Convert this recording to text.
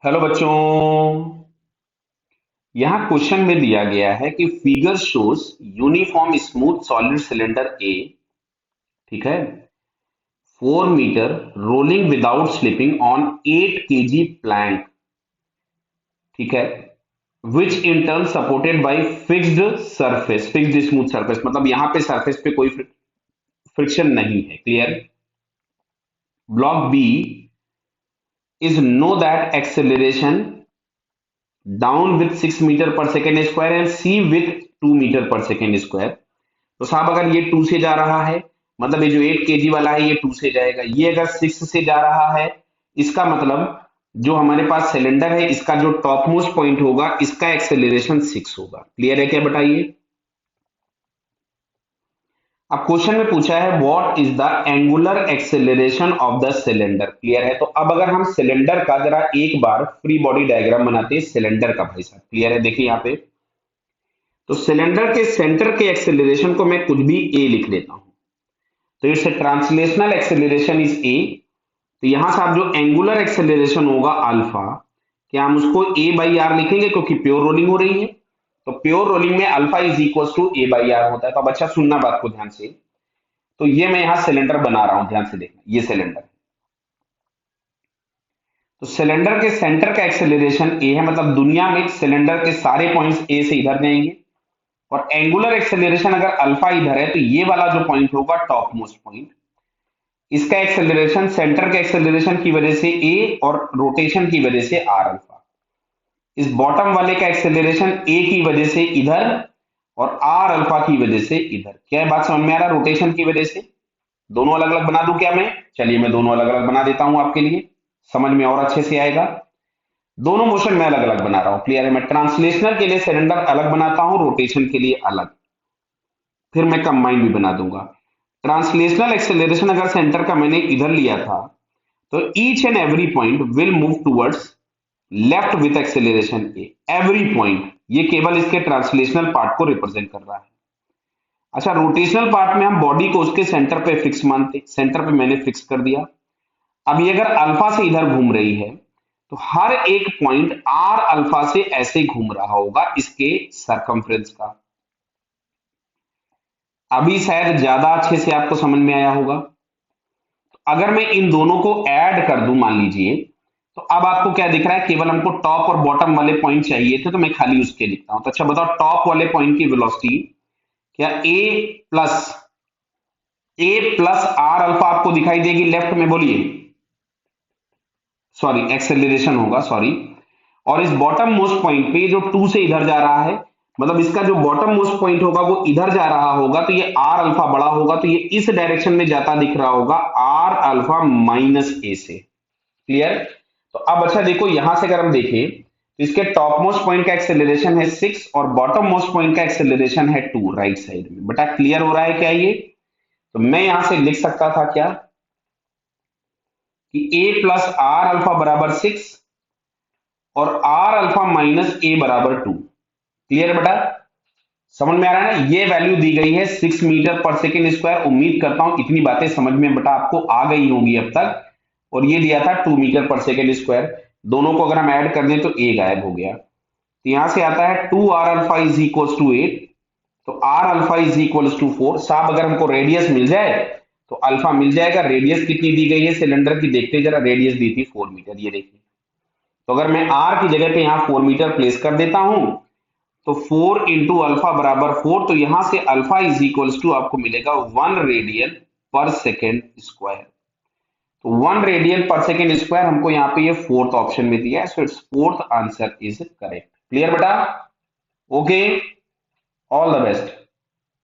Hello बच्चों। यहाँ question में दिया गया है कि figure shows uniform smooth solid cylinder A, ठीक है, 4 metre rolling without slipping on 8 kg plank, ठीक है, which in turn supported by fixed surface, fixed smooth surface, मतलब यहाँ पे सरफेस पे कोई फ्रिक्शन नहीं है। Clear. Block B is know that acceleration down with 6 metre per second square and C with 2 metre per second square. तो साहब अगर ये 2 से जा रहा है, मतलब ये जो 8 kg वाला है ये 2 से जाएगा, ये अगर 6 से जा रहा है, इसका मतलब जो हमारे पास सिलेंडर है इसका जो टॉप मोस्ट पॉइंट होगा इसका एक्सेलरेशन 6 होगा। क्लियर है क्या, बताइए। अब क्वेश्चन में पूछा है what is the angular acceleration of the cylinder. Clear है। तो अब अगर हम सिलेंडर का जरा एक बार फ्री बॉडी डायग्राम बनाते हैं सिलेंडर का, भाई साहब। क्लियर है, देखिए यहाँ पे तो सिलेंडर के सेंटर के एक्सेलरेशन को मैं कुछ भी ए लिख लेता हूं, तो it's translational acceleration is a. तो यहां से आप जो एंगुलर एक्सेलरेशन होगा अल्फा, क्या हम उसको ए बाई आर लिखेंगे क्योंकि प्योर रोलिंग हो रही है। तो प्योर रोलिंग में alpha is equal to a by r होता है। तो अब अच्छा सुनना बात को ध्यान से। तो ये मैं यहां सिलेंडर बना रहा हूं, ध्यान से देखना, ये सिलेंडर। तो सिलेंडर के सेंटर का एक्सेलरेशन ए है, मतलब दुनिया में सिलेंडर के सारे पॉइंट्स ए से इधर जाएंगे। और एंगुलर एक्सेलरेशन अगर अल्फा इधर है तो ये वाला जो पॉइंट होगा टॉप मोस्ट पॉइंट, इसका एक्सेलरेशन सेंटर के एक्सेलरेशन की वजह से ए और रोटेशन की वजह से आर अल्फा। इस बॉटम वाले का एक्सेलरेशन ए की वजह से इधर और आर अल्फा की वजह से इधर। क्या है बात समझ में आ रहा है? रोटेशन की वजह से। दोनों अलग अलग बना दूं क्या मैं? चलिए मैं दोनों अलग अलग बना देता हूं आपके लिए, समझ में और अच्छे से आएगा। दोनों मोशन मैं अलग अलग बना रहा हूं। क्लियर है। मैं ट्रांसलेशनल के लिए सिलेंडर अलग बनाता हूं, रोटेशन के लिए अलग, फिर मैं कंबाइन भी बना दूंगा। ट्रांसलेशनल एक्सेलरेशन अगर सेंटर का मैंने इधर लिया था तो each and every point will move towards left with acceleration A. Every point, ये केवल इसके ट्रांसलेशनल पार्ट को रिप्रेजेंट कर रहा है। अच्छा, रोटेशनल पार्ट में हम बॉडी को उसके सेंटर पे फिक्स मानते, सेंटर पे मैंने फिक्स कर दिया। अब ये अगर अल्फा से इधर घूम रही है तो हर एक पॉइंट आर अल्फा से ऐसे घूम रहा होगा इसके सरकमफ्रेंस का। अभी शायद ज्यादा अच्छे से आपको समझ में आया होगा। अगर मैं इन दोनों को ऐड कर दूं मान लीजिए, तो अब आपको क्या दिख रहा है? केवल हमको टॉप और बॉटम वाले पॉइंट चाहिए थे तो मैं खाली उसके लिखता हूं। तो अच्छा बताओ, टॉप वाले पॉइंट की वेलोसिटी क्या ए प्लस आर अल्फा आपको दिखाई देगी लेफ्ट में? बोलिए। सॉरी, एक्सेलरेशन होगा, सॉरी। और इस बॉटम मोस्ट पॉइंट पे जो 2 से इधर जा रहा है, मतलब इसका जो बॉटम मोस्ट पॉइंट होगा वो इधर जा रहा होगा, तो ये आर अल्फा बड़ा होगा, तो ये इस डायरेक्शन में जाता दिख रहा होगा आर अल्फा माइनस ए से। क्लियर। तो अब अच्छा देखो, यहां से अगर हम देखें तो इसके टॉप मोस्ट पॉइंट का एक्सेलरेशन है 6 और बॉटम मोस्ट पॉइंट का एक्सेलरेशन है 2 राइट साइड में। बेटा क्लियर हो रहा है क्या ये? तो मैं यहां से लिख सकता था क्या कि ए प्लस आर अल्फा बराबर 6 और आर अल्फा माइनस ए बराबर 2। क्लियर बेटा? समझ में आ रहा है ना? ये वैल्यू दी गई है 6 मीटर पर सेकेंड स्क्वायर। उम्मीद करता हूं इतनी बातें समझ में बेटा आपको आ गई होंगी अब तक। और ये दिया था 2 मीटर पर सेकेंड स्क्वायर। दोनों को अगर हम ऐड कर दें तो ए गायब हो गया। तो यहां से आता है 2r alpha is equal to 8। तो r alpha is equal to 4। साहब अगर हमको रेडियस मिल जाए तो अल्फा मिल जाएगा। रेडियस कितनी दी गई है सिलेंडर की? देखते जरा, रेडियस दी थी 4 मीटर, ये देखिए। तो अगर मैं आर की जगह पे यहां 4 मीटर प्लेस कर देता हूं तो 4 इंटू अल्फा बराबर 4। तो यहां से अल्फा इज इक्वल्स टू आपको मिलेगा 1 रेडियन पर सेकेंड स्क्वायर। तो 1 रेडियन पर सेकेंड स्क्वायर हमको यहाँ पे ये फोर्थ ऑप्शन में दिया है, so it's fourth answer is correct. Clear बेटा? Okay, all the best.